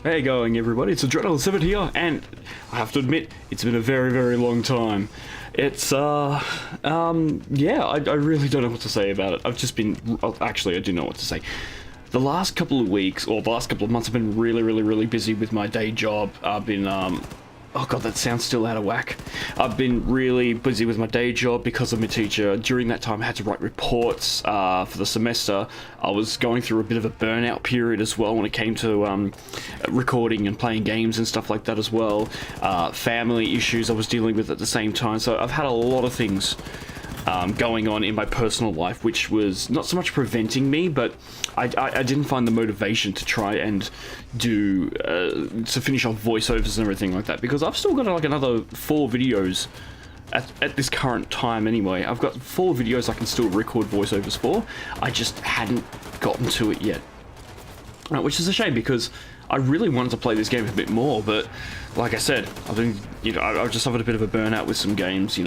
Hey going everybody, it's Adrenaline7 here, and I have to admit, it's been a very, very long time. It's, yeah, I really don't know what to say about it. I've just been, actually, I do know what to say. The last couple of weeks, or the last couple of months, I've been really busy with my day job. I've been, oh god, that sounds still out of whack. I've been really busy with my day job because I'm a teacher. During that time, I had to write reports for the semester. I was going through a bit of a burnout period as well when it came to recording and playing games and stuff like that as well. Family issues I was dealing with at the same time. So I've had a lot of things going on in my personal life, which was not so much preventing me, but I didn't find the motivation to try and do to finish off voiceovers and everything like that, because I've still got like another 4 videos at this current time anyway. I've got 4 videos I can still record voiceovers for. I just hadn't gotten to it yet, which is a shame because I really wanted to play this game a bit more, but like I said, I've been, I've just suffered a bit of a burnout with some games,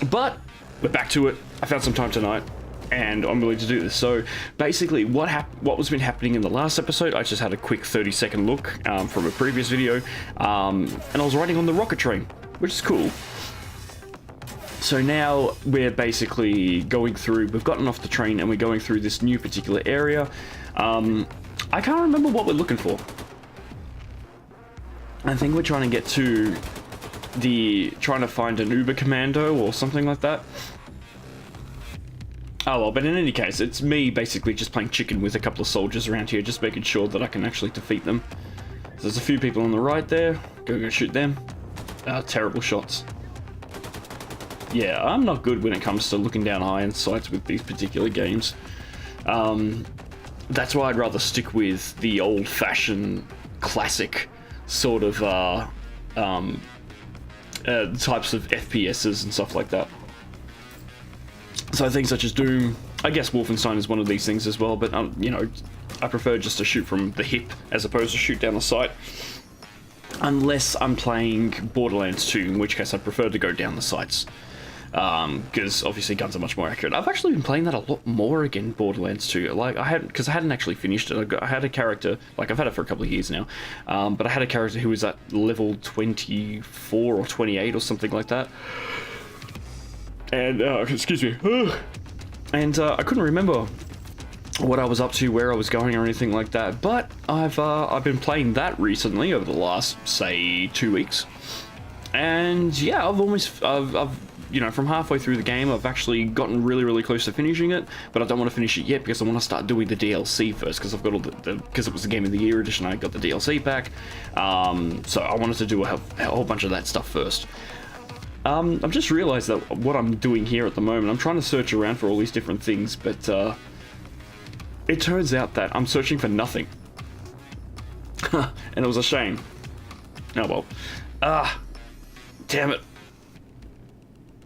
but we're back to it. I found some time tonight, and I'm willing to do this. So basically, what was been happening in the last episode, I just had a quick 30-second look from a previous video, and I was riding on the rocket train, which is cool. So now we're basically going through, we've gotten off the train and we're going through this new particular area. I can't remember what we're looking for. I think we're trying to get to trying to find an Uber Commando or something like that. Oh well, but in any case, it's me basically just playing chicken with a couple of soldiers around here, just making sure that I can actually defeat them. So there's a few people on the right there. Go shoot them. Terrible shots. Yeah, I'm not good when it comes to looking down high in sights with these particular games. That's why I'd rather stick with the old-fashioned, classic sort of types of FPSs and stuff like that. So things such as Doom, I guess Wolfenstein is one of these things as well, but I prefer just to shoot from the hip as opposed to shoot down the sight. Unless I'm playing Borderlands 2, in which case I prefer to go down the sights. Because obviously guns are much more accurate. I've actually been playing that a lot more again, Borderlands 2. Like because I hadn't actually finished it. I had a character, like I've had it for a couple of years now, but I had a character who was at level 24 or 28 or something like that. And excuse me, and I couldn't remember what I was up to, where I was going, or anything like that. But I've been playing that recently over the last, say, 2 weeks, and yeah, I've from halfway through the game, I've actually gotten really close to finishing it, but I don't want to finish it yet because I want to start doing the DLC first, because I've got all because it was the Game of the Year edition, I got the DLC pack, so I wanted to do a whole bunch of that stuff first. I've just realized that what I'm doing here at the moment, I'm trying to search around for all these different things, but it turns out that I'm searching for nothing. And it was a shame. Oh well. Damn it.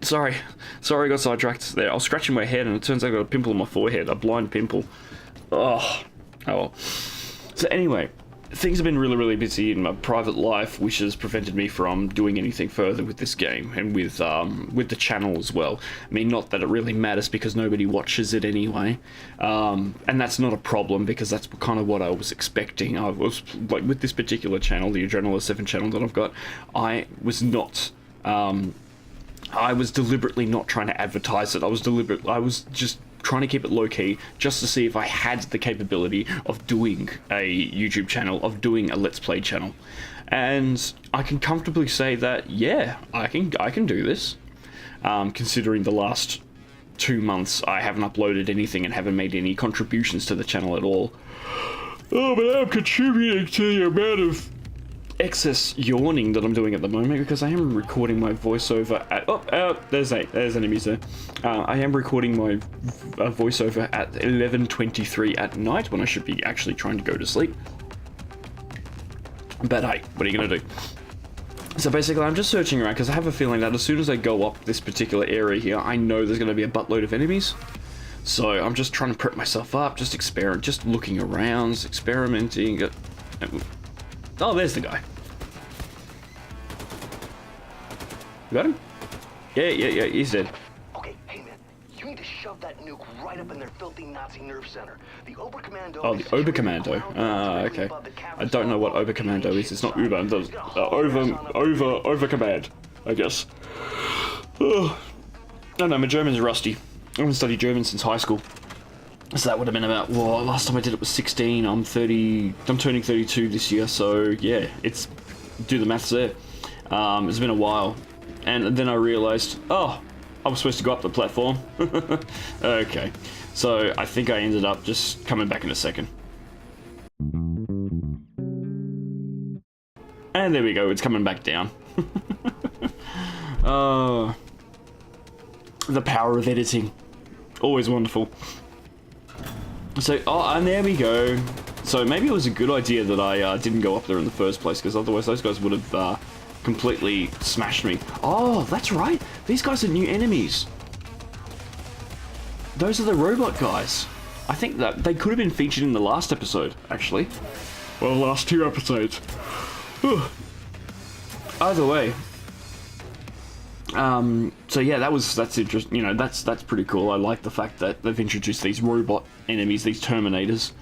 Sorry, I got sidetracked there. I was scratching my head and it turns out I got a pimple on my forehead, a blind pimple. Oh well. So anyway, things have been really busy in my private life, which has prevented me from doing anything further with this game and with the channel as well. I mean, not that it really matters because nobody watches it anyway, and that's not a problem because that's kind of what I was expecting. I was like, with this particular channel, the Adrenaline7 channel that I've got, I was deliberately not trying to advertise it. I was just trying to keep it low-key, just to see if I had the capability of doing a YouTube channel, of doing a Let's Play channel. And I can comfortably say that, yeah, I can do this. Considering the last 2 months I haven't uploaded anything and haven't made any contributions to the channel at all. Oh, but I'm contributing to the amount of excess yawning that I'm doing at the moment, because I am recording my voiceover at there's enemies there. I am recording my voiceover at 11:23 at night when I should be actually trying to go to sleep. But hey, what are you gonna do? So basically, I'm just searching around because I have a feeling that as soon as I go up this particular area here, I know there's gonna be a buttload of enemies. So I'm just trying to prep myself up, just looking around, experimenting. Oh, there's the guy. You got him? Yeah, he's dead. Okay, hey man, you need to shove that nuke right up in their filthy Nazi nerve center. The Oberkommando. Oh, the Oberkommando. Okay. I don't know what Oberkommando is. It's not Uber. It's Overcommand, I guess. Oh. I don't know, my German's rusty. I haven't studied German since high school. So that would have been about, well, last time I did it was 16. I'm turning 32 this year, so yeah, do the maths there. It's been a while. And then I realized, oh, I was supposed to go up the platform. Okay, so I think I ended up just coming back in a second. And there we go, it's coming back down. The power of editing. Always wonderful. So, oh, and there we go. So maybe it was a good idea that I didn't go up there in the first place, because otherwise those guys would have completely smashed me. Oh, that's right. These guys are new enemies. Those are the robot guys. I think that they could have been featured in the last episode, actually. Well, the last 2 episodes. Whew. Either way. So yeah, that's interesting. You know, that's pretty cool. I like the fact that they've introduced these robot enemies, these Terminators,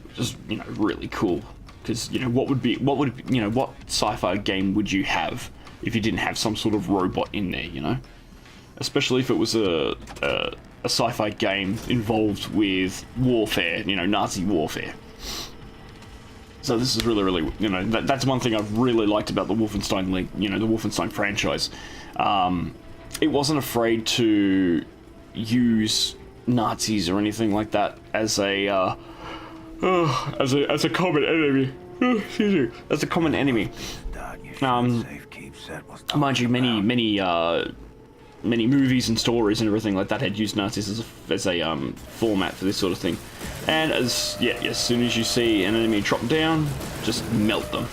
which is, you know, really cool. Because, you know, what sci-fi game would you have if you didn't have some sort of robot in there, you know? Especially if it was a sci-fi game involved with warfare, you know, Nazi warfare. So this is really, really, you know, that's one thing I've really liked about the Wolfenstein, you know, the Wolfenstein franchise. It wasn't afraid to use Nazis or anything like that as a common enemy. Excuse me, as a common enemy. Mind you, many movies and stories and everything like that had used Nazis as a format for this sort of thing. And as soon as you see an enemy drop down, just melt them.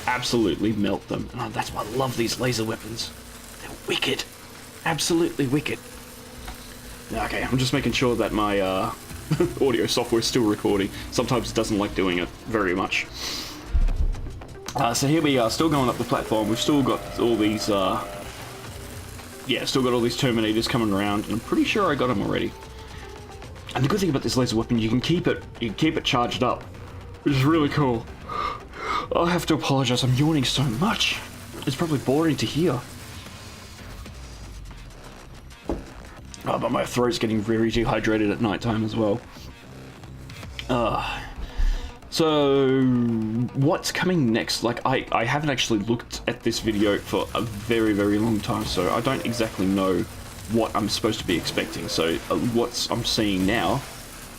Absolutely melt them. Oh, that's why I love these laser weapons. They're wicked. Absolutely wicked. Okay, I'm just making sure that my audio software is still recording. Sometimes it doesn't like doing it very much. So here we are, still going up the platform. We've still got all these, still got all these Terminators coming around, and I'm pretty sure I got them already. And the good thing about this laser weapon, you can keep it charged up, which is really cool. I have to apologize, I'm yawning so much. It's probably boring to hear. Oh, but my throat's getting very dehydrated at night time as well. So, what's coming next? Like, I haven't actually looked at this video for a very, very long time, so I don't exactly know what I'm supposed to be expecting. So, what I'm seeing now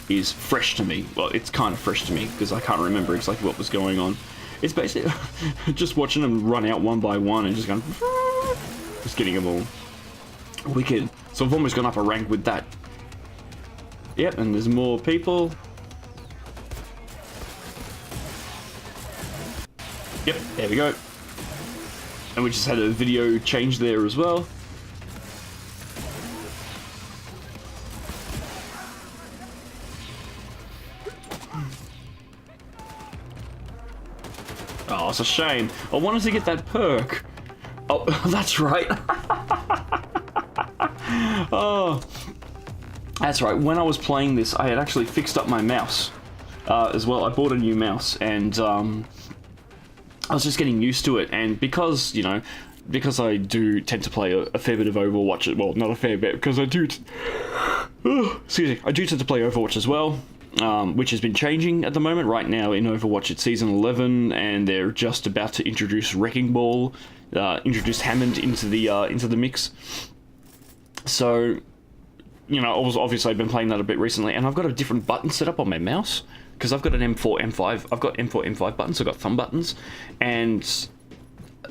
is fresh to me. Well, it's kind of fresh to me, because I can't remember exactly what was going on. It's basically just watching them run out one by one and just going... just getting them all. Wicked. So I've almost gone up a rank with that. Yep, and there's more people. Yep, there we go. And we just had a video change there as well. Oh, it's a shame. I wanted to get that perk. Oh, that's right. Oh, that's right. When I was playing this, I had actually fixed up my mouse as well. I bought a new mouse, and I was just getting used to it. And because, you know, because I do tend to play a fair bit of Overwatch, well, not a fair bit, because I do, excuse me, I do tend to play Overwatch as well, which has been changing at the moment. Right now in Overwatch, it's Season 11, and they're just about to introduce Wrecking Ball, introduce Hammond into the mix. So, you know, I've been playing that a bit recently, and I've got a different button set up on my mouse, because I've got an M4, M5, I've got M4, M5 buttons, I've got thumb buttons, and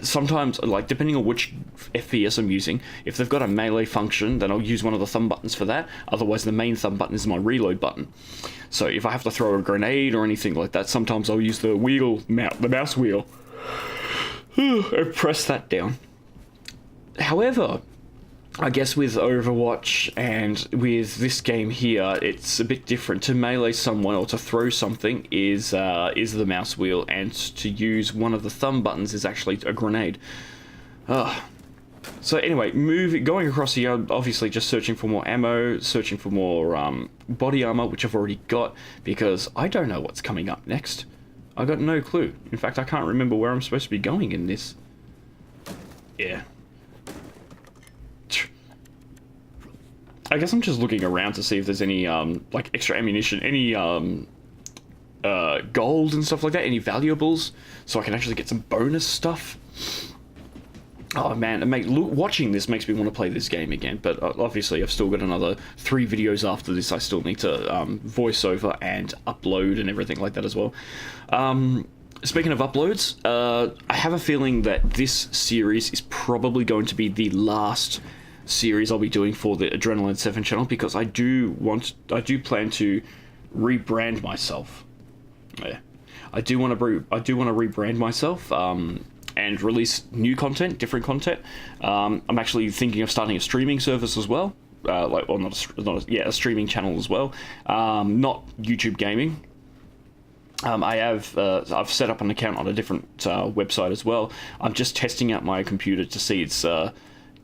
sometimes, like, depending on which FPS I'm using, if they've got a melee function, then I'll use one of the thumb buttons for that. Otherwise, the main thumb button is my reload button. So if I have to throw a grenade or anything like that, sometimes I'll use the mouse wheel, and press that down. However, I guess with Overwatch and with this game here, it's a bit different. To melee someone or to throw something is the mouse wheel, and to use one of the thumb buttons is actually a grenade. So anyway, going across here, obviously just searching for more ammo, searching for more body armor, which I've already got, because I don't know what's coming up next. I got no clue. In fact, I can't remember where I'm supposed to be going in this. Yeah. I guess I'm just looking around to see if there's any like extra ammunition, any gold and stuff like that, any valuables, so I can actually get some bonus stuff. Oh man, watching this makes me want to play this game again, but obviously I've still got another 3 videos after this I still need to voice over and upload and everything like that as well. Speaking of uploads, I have a feeling that this series is probably going to be the last series I'll be doing for the Adrenaline 7 channel, because I do plan to rebrand myself. Yeah, I do want to rebrand myself. And release new content, different content. I'm actually thinking of starting a streaming service as well, a streaming channel as well. Not YouTube gaming. I've set up an account on a different website as well. I'm just testing out my computer to see its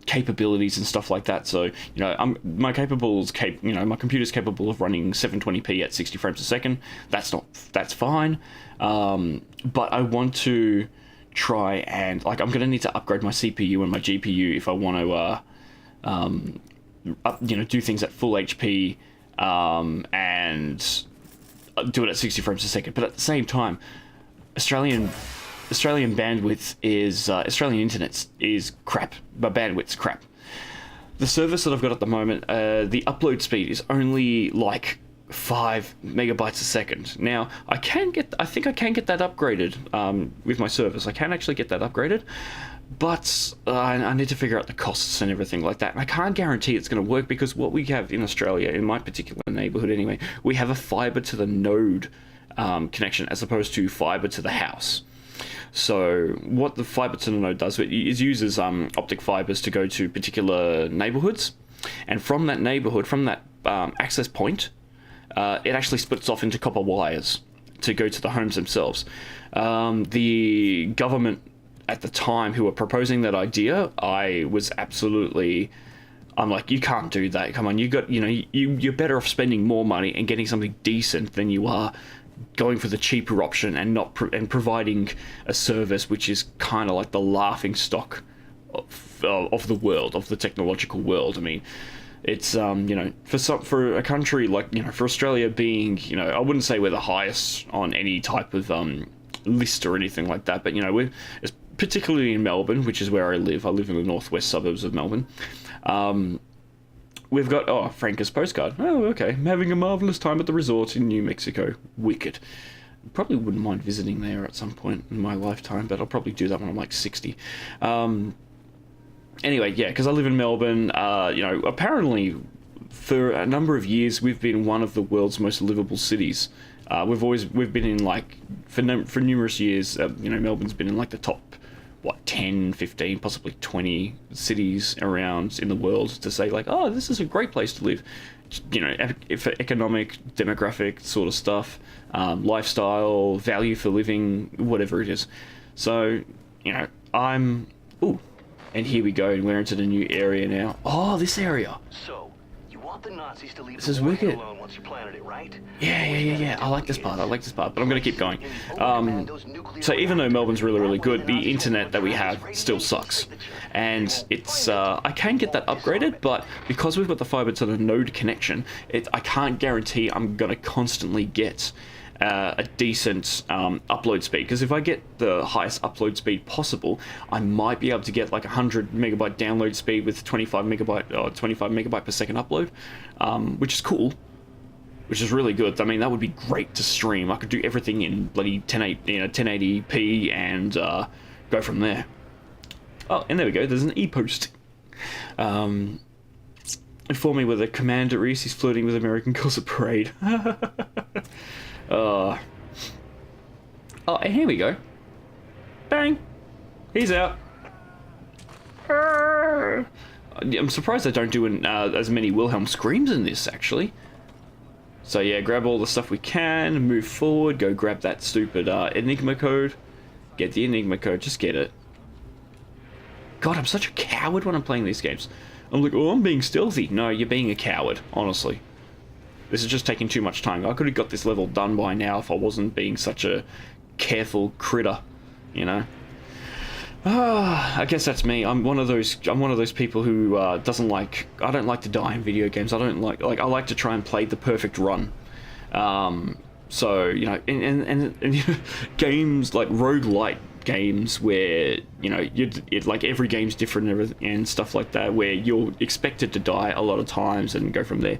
capabilities and stuff like that. So my computer's capable of running 720p at 60 frames a second. That's fine. But I want to try and I'm going to need to upgrade my CPU and my GPU if I want to do things at full HP and do it at 60 frames a second. But at the same time, Australian bandwidth is Australian internet is crap. But bandwidth's crap. The service that I've got at the moment, the upload speed is only like 5 megabytes a second. Now, I think I can get that upgraded with my service. I can actually get that upgraded, but I need to figure out the costs and everything like that. And I can't guarantee it's going to work, because what we have in Australia, in my particular neighborhood anyway, we have a fiber to the node connection as opposed to fiber to the house. So what the fiber to the node does, it uses optic fibers to go to particular neighborhoods, and from that neighborhood, from that access point, it actually splits off into copper wires to go to the homes themselves. The government at the time who were proposing that idea, I'm like, you can't do that. Come on, you're better off spending more money and getting something decent than you are going for the cheaper option and providing a service which is kind of like the laughing stock of the world, of the technological world. I mean, it's for a country like, for Australia being, I wouldn't say we're the highest on any type of list or anything like that, but we're particularly in Melbourne, which is where I live. I live in the northwest suburbs of Melbourne. We've got Franca's postcard. Oh, okay. I'm having a marvelous time at the resort in New Mexico. Wicked. Probably wouldn't mind visiting there at some point in my lifetime, but I'll probably do that when I'm like 60. Anyway, yeah, because I live in Melbourne, apparently for a number of years we've been one of the world's most livable cities. We've been in for numerous years, Melbourne's been in like the top 10, 15, possibly 20 cities around in the world to say like, oh, this is a great place to live. For economic, demographic sort of stuff, lifestyle, value for living, whatever it is. So, and here we go, and we're into the new area now. Oh, this area. So, you want the Nazis to leave this is the war wicked. alone once you planted it, right? Yeah. I like this part, but I'm going to keep going. So even though Melbourne's really, really good, the internet that we have still sucks. And it's, I can get that upgraded, but because we've got the fiber to the node connection, I can't guarantee I'm going to constantly get a decent upload speed, because if I get the highest upload speed possible, I might be able to get like 100 megabyte download speed with 25 megabyte per second upload, which is cool, which is really good. I mean, that would be great to stream. I could do everything in bloody 1080p and go from there. Oh, and there we go. There's an e-post. Inform me whether Commander Reese is flirting with American girls at parade. Oh, and here we go. Bang! He's out. I'm surprised I don't do as many Wilhelm screams in this, actually. So yeah, grab all the stuff we can, move forward, go grab that stupid Enigma code. Get the Enigma code, just get it. God, I'm such a coward when I'm playing these games. I'm like, oh, I'm being stealthy. No, you're being a coward, honestly. This is just taking too much time. I could have got this level done by now if I wasn't being such a careful critter, you know? I guess that's me. I'm one of those people who doesn't like. I don't like to die in video games. I don't like. I like to try and play the perfect run. So you know, and you know, games like roguelite games where you know like every game's different and everything and stuff like that, where you're expected to die a lot of times and go from there.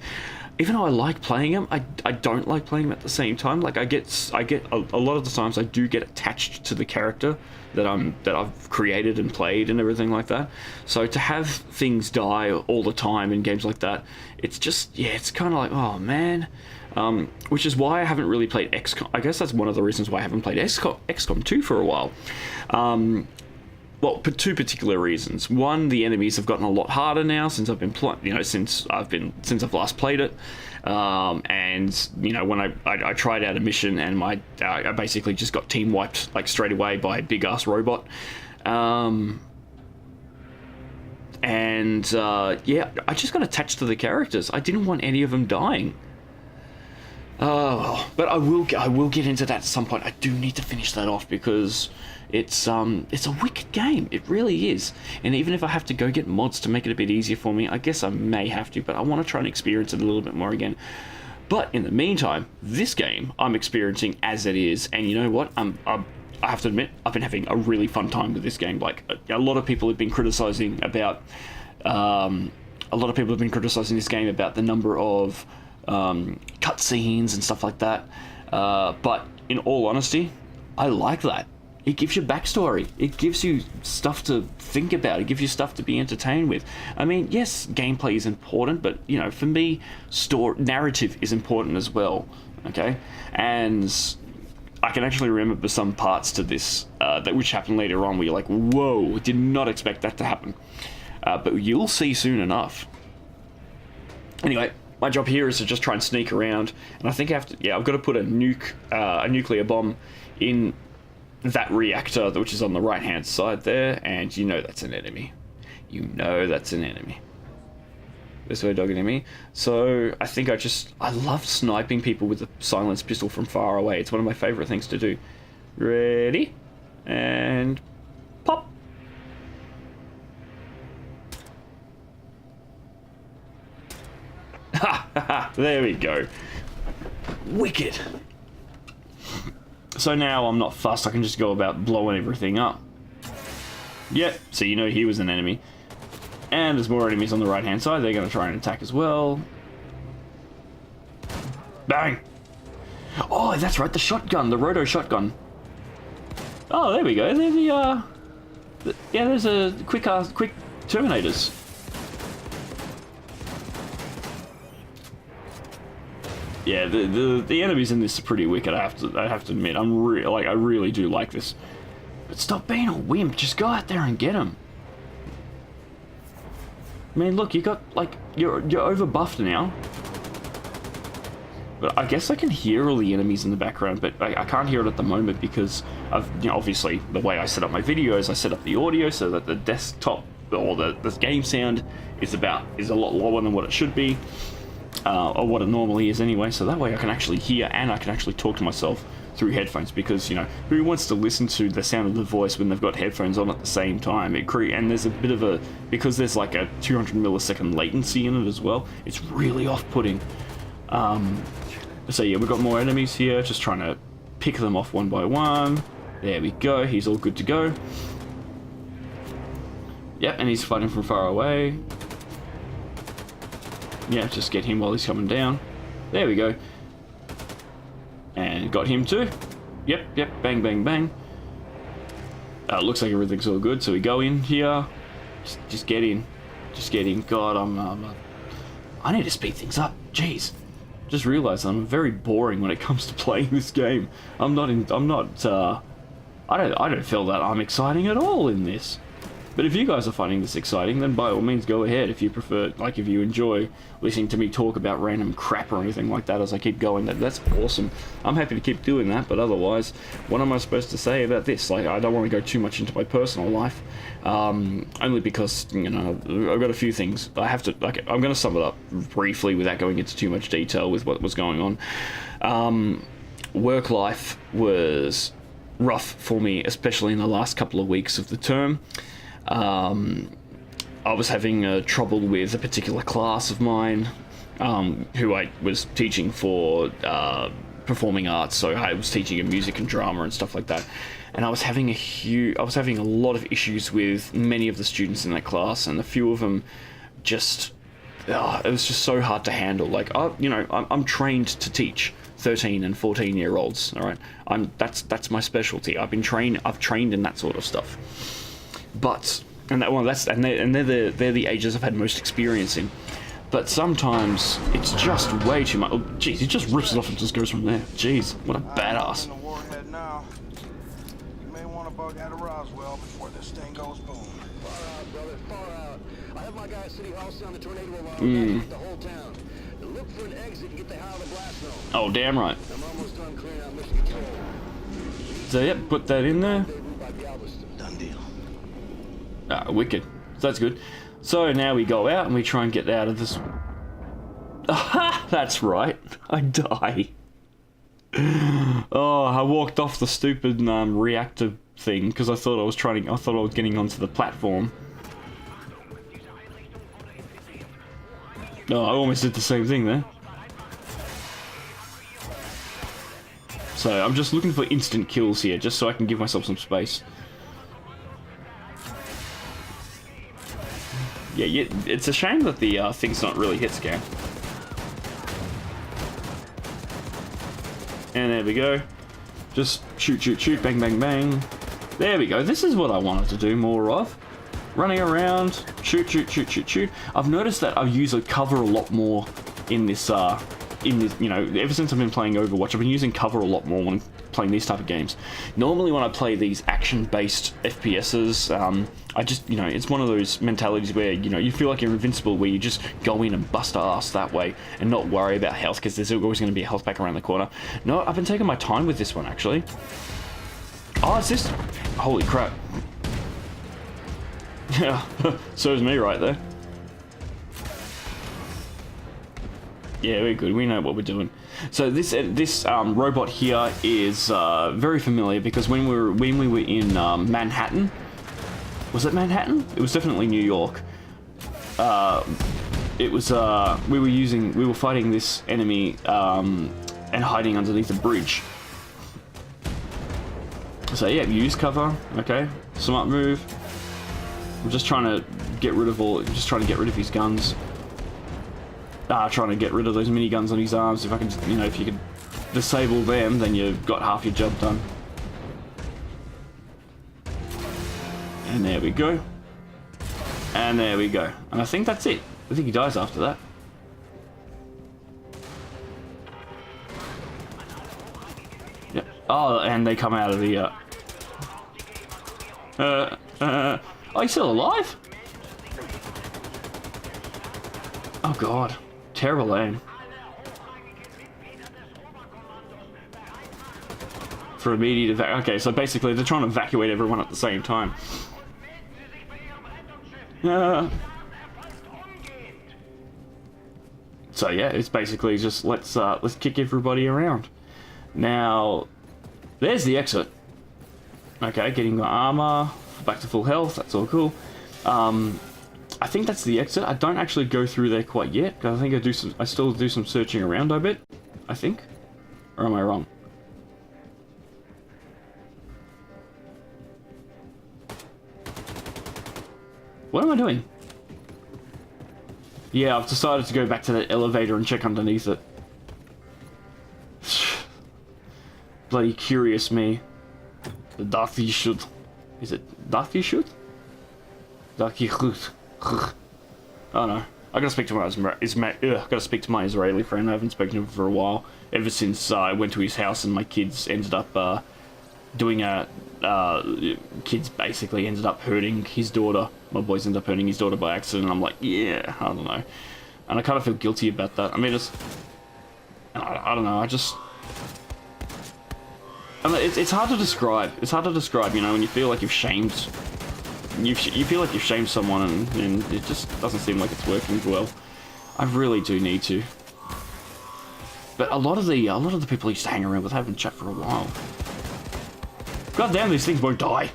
Even though I like playing them, I don't like playing them at the same time. Like I get a lot of the times I do get attached to the character that I've created and played and everything like that. So to have things die all the time in games like that, it's just it's kind of like, oh man. Which is why I haven't really played XCOM. I guess that's one of the reasons why I haven't played XCOM 2 for a while. Well, for two particular reasons. One, the enemies have gotten a lot harder now since I've been since I've last played it. And you know, when I tried out a mission and I basically just got team wiped like straight away by a big ass robot. Yeah, I just got attached to the characters. I didn't want any of them dying. Oh, but I will get into that at some point. I do need to finish that off because it's a wicked game. It really is. And even if I have to go get mods to make it a bit easier for me, I guess I may have to, but I want to try and experience it a little bit more again. But in the meantime, this game I'm experiencing as it is, and you know what? I have to admit, I've been having a really fun time with this game. Like a lot of people have been criticizing about this game about the number of cutscenes and stuff like that, but in all honesty, I like that. It gives you backstory. It gives you stuff to think about. It gives you stuff to be entertained with. I mean, yes, gameplay is important, but you know, for me, narrative is important as well. Okay, and I can actually remember some parts to this which happened later on where you're like, whoa, did not expect that to happen. But you'll see soon enough. Anyway, my job here is to just try and sneak around, and I think I've got to put a nuclear bomb in that reactor, which is on the right hand side there, and you know that's an enemy. This way, dog enemy. So I think I love sniping people with a silenced pistol from far away. It's one of my favorite things to do. Ready? And pop. Ha ha ha, there we go. Wicked. So now I'm not fussed, I can just go about blowing everything up. Yep, so you know he was an enemy. And there's more enemies on the right hand side, they're going to try and attack as well. Bang! Oh, that's right, the shotgun, the roto shotgun. Oh, there we go, there's there's a quick Terminators. Yeah, the enemies in this are pretty wicked. I have to admit, I really do like this. But stop being a wimp. Just go out there and get them. I mean, look, you got you're over buffed now. But I guess I can hear all the enemies in the background, but I can't hear it at the moment because obviously the way I set up my videos, I set up the audio so that the desktop or the game sound is a lot lower than what it should be. Or what it normally is anyway, so that way I can actually hear and I can actually talk to myself through headphones, because you know, who wants to listen to the sound of the voice when they've got headphones on at the same time? And there's a bit of because there's like a 200 millisecond latency in it as well, it's really off-putting. So yeah, we've got more enemies here, just trying to pick them off one by one. There we go, he's all good to go. Yep, and he's fighting from far away. Yeah, just get him while he's coming down. There we go. And got him too. Yep, bang, bang, bang. Looks like everything's all good, so we go in here. Just get in. God, I need to speed things up. Jeez. Just realised I'm very boring when it comes to playing this game. I don't feel that I'm exciting at all in this. But if you guys are finding this exciting, then by all means go ahead. If you prefer, like if you enjoy listening to me talk about random crap or anything like that as I keep going, that's awesome. I'm happy to keep doing that, but otherwise, what am I supposed to say about this? Like, I don't want to go too much into my personal life, only because, you know, I've got a few things. I have to, like, I'm going to sum it up briefly without going into too much detail with what was going on. Work life was rough for me, especially in the last couple of weeks of the term. I was having trouble with a particular class of mine, who I was teaching for performing arts, so I was teaching in music and drama and stuff like that. And I was having a lot of issues with many of the students in that class, and a few of them just, it was just so hard to handle. Like, I'm trained to teach 13 and 14-year-olds. All right, that's my specialty. I've trained in that sort of stuff. But they're the ages I've had most experience in. But sometimes it's just way too much. Oh, jeez, he just rips it off and just goes from there. Jeez, what a badass. In the warhead now. You may want to bug out of Roswell before this thing goes boom. Far out, brother, far out. I have my guy at City Hall sound the tornado alarm. The whole town. Look for an exit and get the hell out of the blast zone. Oh, damn right. I'm almost done clearing out mission control. So yep, put that in there. Done deal. Wicked. So that's good. So now we go out and we try and get out of this. Aha! That's right. I die. Oh, I walked off the stupid reactor thing because I thought I was getting onto the platform. Oh, I almost did the same thing there. So I'm just looking for instant kills here, just so I can give myself some space. Yeah, it's a shame that the thing's not really hit scan. And there we go. Just shoot, shoot, shoot, bang, bang, bang. There we go. This is what I wanted to do more of. Running around, shoot, shoot, shoot, shoot, shoot. I've noticed that I use a cover a lot more in this, you know, ever since I've been playing Overwatch, I've been using cover a lot more when playing these type of games. Normally when I play these action-based FPSs, I just, you know, it's one of those mentalities where, you know, you feel like you're invincible, where you just go in and bust ass that way and not worry about health, because there's always going to be a health pack around the corner. No, I've been taking my time with this one, actually. Oh, it's this? Holy crap. Yeah, serves me right there. Yeah, we're good. We know what we're doing. So this robot here is very familiar, because when we were in Manhattan, was it Manhattan? It was definitely New York. It was we were fighting this enemy and hiding underneath a bridge. So yeah, use cover. Okay, smart move. I'm just trying to get rid of his guns. Trying to get rid of those miniguns on his arms. If I can, you know, if you could disable them, then you've got half your job done. And there we go. And there we go. And I think that's it. I think he dies after that. Yep. Oh, and they come out of the, oh, he's still alive? Oh god. Terrible aim. For immediate evac. Okay, so basically they're trying to evacuate everyone at the same time. So yeah, it's basically just let's kick everybody around. Now, there's the exit. Okay, getting the armor, back to full health. That's all cool. I think that's the exit. I don't actually go through there quite yet, because I think I still do some searching around, I bet. I think. Or am I wrong? What am I doing? Yeah, I've decided to go back to that elevator and check underneath it. Bloody curious me. The Darthy should. Is it Darthy should? Darthy should. Oh no, I gotta speak to my Israeli friend. I haven't spoken to him for a while. Ever since I went to his house and my kids ended up doing a kids basically ended up hurting his daughter. My boys ended up hurting his daughter by accident. And I'm like, yeah, I don't know, and I kind of feel guilty about that. I mean, I don't know. It's hard to describe. It's hard to describe, you know, when you feel like you've shamed. You feel like you've shamed someone, and it just doesn't seem like it's working well. I really do need to. But a lot of the people I used to hang around with haven't chat for a while. God damn, these things won't die.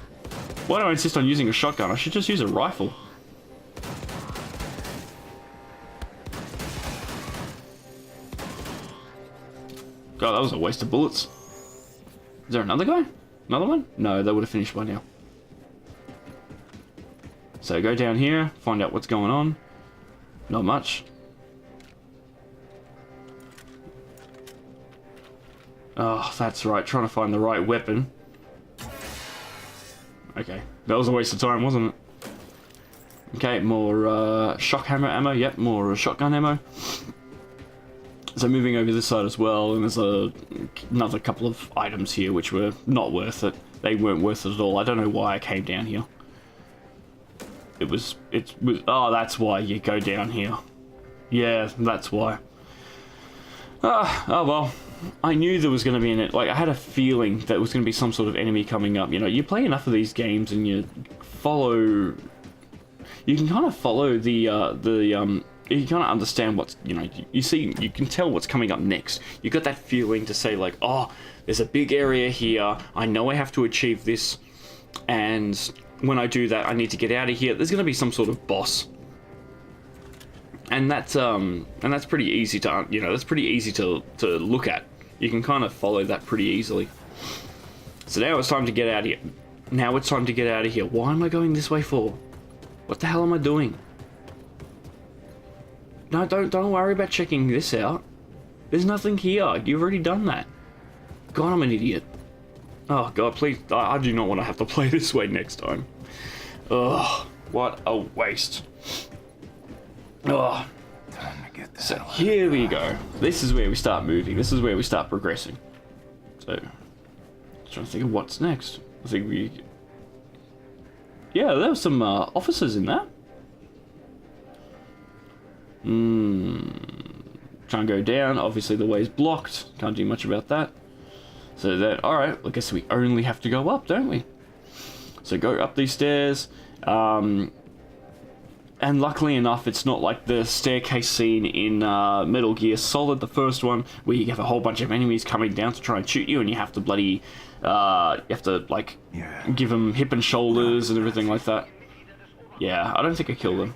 Why do I insist on using a shotgun? I should just use a rifle. God, that was a waste of bullets. Is there another guy? Another one? No, they would have finished by now. So go down here, find out what's going on. Not much. Oh, that's right, trying to find the right weapon. Okay, that was a waste of time, wasn't it? Okay, more shock hammer ammo. Yep, more shotgun ammo. So moving over this side as well, and there's another couple of items here which were not worth it. They weren't worth it at all. I don't know why I came down here. Oh, that's why you go down here. Yeah, that's why. Oh well. I knew there was going to be I had a feeling that there was going to be some sort of enemy coming up. You know, you play enough of these games and you can kind of follow you kind of understand what's, you know, you can tell what's coming up next. You got that feeling to say like, oh, there's a big area here. I know I have to achieve this, and when I do that, I need to get out of here. There's going to be some sort of boss. And that's pretty easy to, you know, that's pretty easy to look at. You can kind of follow that pretty easily. So now it's time to get out of here. Now it's time to get out of here. Why am I going this way for? What the hell am I doing? No, don't worry about checking this out. There's nothing here. You've already done that. God, I'm an idiot. Oh God, please, I do not want to have to play this way next time. Ugh, what a waste. Oh, so here we go. This is where we start moving. This is where we start progressing. So, trying to think of what's next. I think yeah, there were some officers in that. Trying to go down. Obviously, the way's blocked. Can't do much about that. So then, all right. I guess we only have to go up, don't we? So go up these stairs. And luckily enough, it's not like the staircase scene in Metal Gear Solid, the first one, where you have a whole bunch of enemies coming down to try and shoot you, and you have to bloody, give them hip and shoulders and everything like that. Yeah, I don't think I killed them.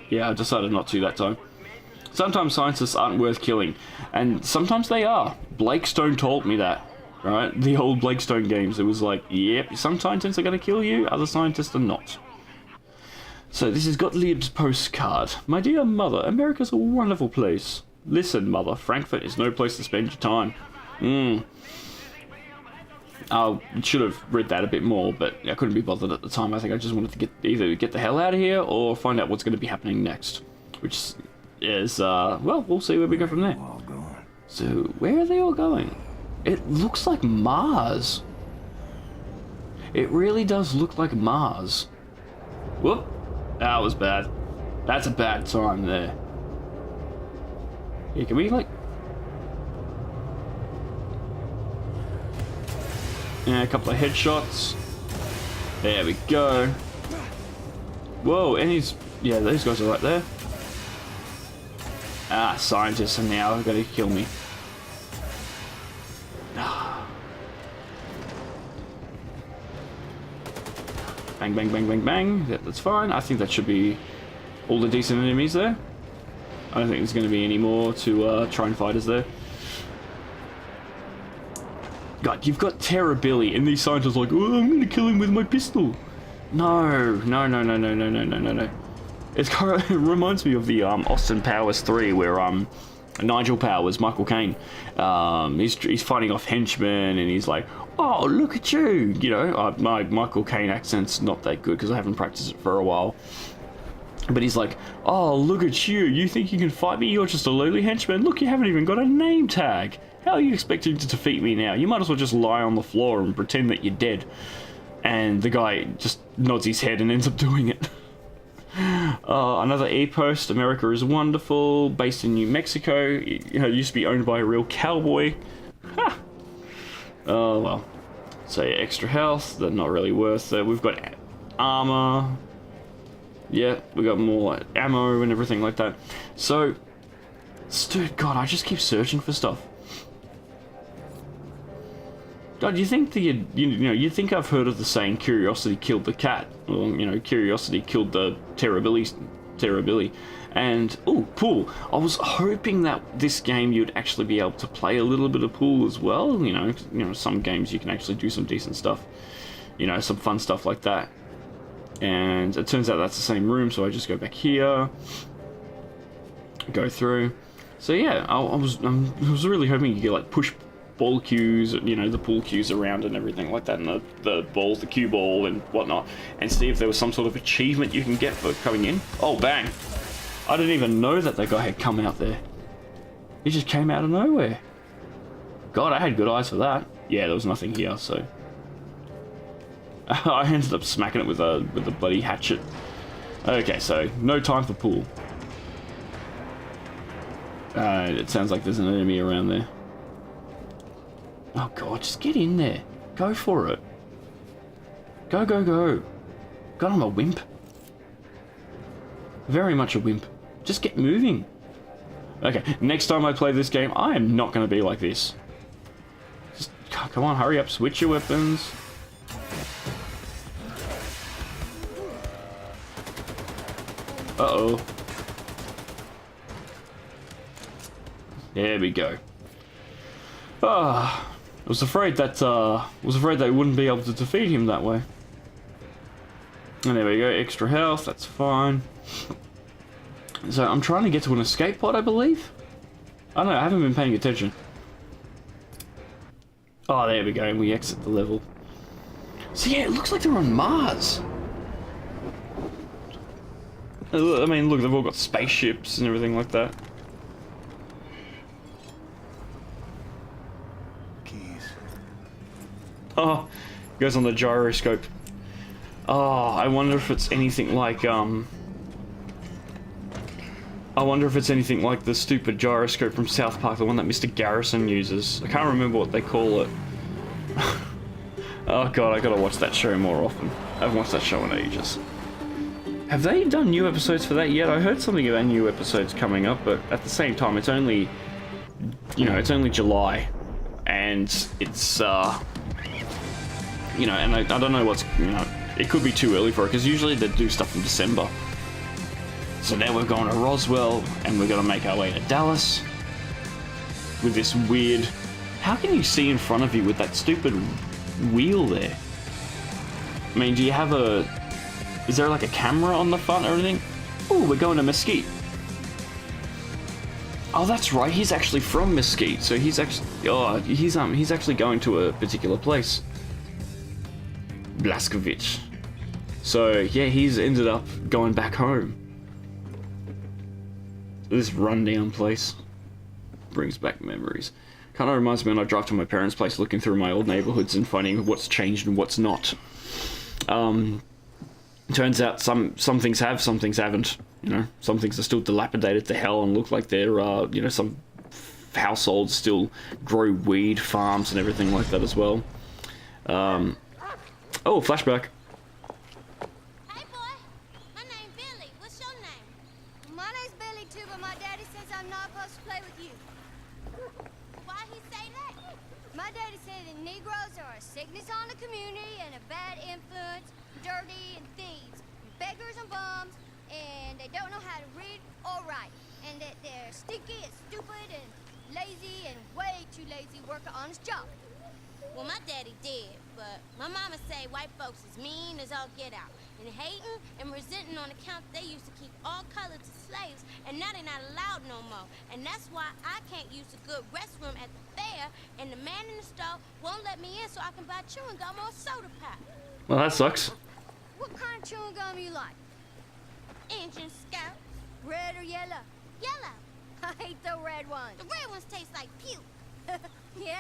Yeah, I decided not to that time. Sometimes scientists aren't worth killing, and sometimes they are. Blakestone told me that. Right, the old Blakestone games, it was like, yep, some scientists are going to kill you, other scientists are not. So this is Gottlieb's postcard. My dear mother, America's a wonderful place. Listen, mother, Frankfurt is no place to spend your time. I should have read that a bit more, but I couldn't be bothered at the time. I think I just wanted to either get the hell out of here or find out what's going to be happening next. Which is, well, we'll see where we go from there. So, where are they all going? It looks like Mars. It really does look like Mars. Whoop. That was bad. That's a bad time there. Yeah, can we, like... Yeah, a couple of headshots. There we go. Whoa, and he's... Yeah, those guys are right there. Ah, scientists are now going to kill me. Bang, bang, bang, bang, bang. Yeah, that's fine. I think that should be all the decent enemies there. I don't think there's going to be any more to try and fight us there. God, you've got Terror Billy, and these scientists are like, oh, I'm going to kill him with my pistol. No. It reminds me of the Austin Powers 3, where Nigel Powers, Michael Caine, he's fighting off henchmen, and he's like, oh, look at you. You know, my Michael Caine accent's not that good because I haven't practiced it for a while. But he's like, oh, look at you. You think you can fight me? You're just a lowly henchman. Look, you haven't even got a name tag. How are you expecting to defeat me now? You might as well just lie on the floor and pretend that you're dead. And the guy just nods his head and ends up doing it. Another e-post. America is wonderful. Based in New Mexico. You know, it used to be owned by a real cowboy. Ha! Oh, well. So, yeah, extra health. They're not really worth it. We've got armor. Yeah, we got more ammo and everything like that. So, dude, God, I just keep searching for stuff. God, you think that you think I've heard of the saying "curiosity killed the cat"? Or, you know, curiosity killed the Terrorbilly. And oh, pool. I was hoping that this game you'd actually be able to play a little bit of pool as well. You know, some games you can actually do some decent stuff. You know, some fun stuff like that. And it turns out that's the same room, so I just go back here, go through. So yeah, I was really hoping you could like push ball cues, you know, the pool cues around and everything like that, and the balls, the cue ball and whatnot, and see if there was some sort of achievement you can get for coming in. Oh, bang! I didn't even know that guy had come out there. He just came out of nowhere. God, I had good eyes for that. Yeah, there was nothing here, so. I ended up smacking it with a bloody hatchet. Okay, so no time for pool. It sounds like there's an enemy around there. Oh god, just get in there. Go for it. Go, go, go. God, I'm a wimp. Very much a wimp. Just get moving. Okay, next time I play this game, I am not going to be like this. Just, come on, hurry up, switch your weapons. Uh-oh. There we go. Ah, I was afraid they wouldn't be able to defeat him that way. And there we go, extra health, that's fine. So I'm trying to get to an escape pod, I believe? I don't know, I haven't been paying attention. Oh, there we go, and we exit the level. So yeah, it looks like they're on Mars. I mean, look, they've all got spaceships and everything like that. Keys. Oh, goes on the gyroscope. Oh, I wonder if it's anything like, I wonder if it's anything like the stupid gyroscope from South Park, the one that Mr. Garrison uses. I can't remember what they call it. Oh god, I gotta watch that show more often. I haven't watched that show in ages. Have they done new episodes for that yet? I heard something about new episodes coming up, but at the same time, it's only, you know, it's only July, and it's, you know, and I don't know what's, you know, it could be too early for it, because usually they do stuff in December. So now we're going to Roswell, and we're going to make our way to Dallas, with this weird, how can you see in front of you with that stupid wheel there? I mean, do you have a, is there like a camera on the front or anything? Oh, we're going to Mesquite. Oh, that's right. He's actually from Mesquite, so he's actually he's actually going to a particular place. Blaskovich. So yeah, he's ended up going back home. This rundown place brings back memories. Kind of reminds me when I drive to my parents' place, looking through my old neighborhoods and finding what's changed and what's not. Turns out some things have, some things haven't. You know, some things are still dilapidated to hell and look like they're, you know, some households still grow weed farms and everything like that as well. Oh, flashback. Hey boy, my name's Billy. What's your name? My name's Billy too, but my daddy says I'm not supposed to play with you. Why he say that? My daddy said that Negroes are a sickness on the community and a bad influence, dirty and thieves, beggars and bums, and they don't know how to read or write, and that they're stinky and stupid and lazy and way too lazy to work an honest job. Well, my daddy did, but my mama say white folks is mean as all get out, and hating and resenting on account they used to keep all colors as slaves, and now they're not allowed no more. And that's why I can't use a good restroom at the fair, and the man in the store won't let me in so I can buy chewing gum or a soda pop. Well, that sucks. What kind of chewing gum you like? Injun Scout. Red or yellow? Yellow. I hate the red ones. The red ones taste like puke. Yeah.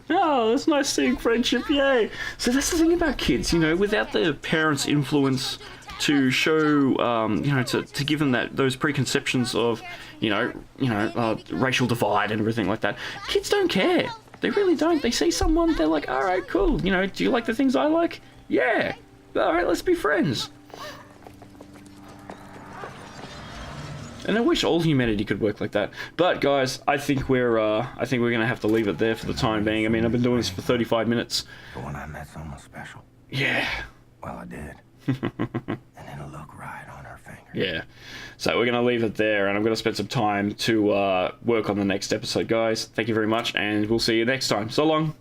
Oh, that's nice seeing friendship, yay! So that's the thing about kids, you know, without their parents' influence to show, you know, to give them those preconceptions of, racial divide and everything like that. Kids don't care. They really don't. They see someone, they're like, all right, cool. You know, do you like the things I like? Yeah. All right, let's be friends. And I wish all humanity could work like that. But guys, I think we're gonna have to leave it there for the time being. I mean, I've been doing this for 35 minutes. But when I met someone special, Yeah. well, I did. And it'll look right on her finger. Yeah. So we're gonna leave it there, and I'm gonna spend some time to work on the next episode, guys. Thank you very much, and we'll see you next time. So long.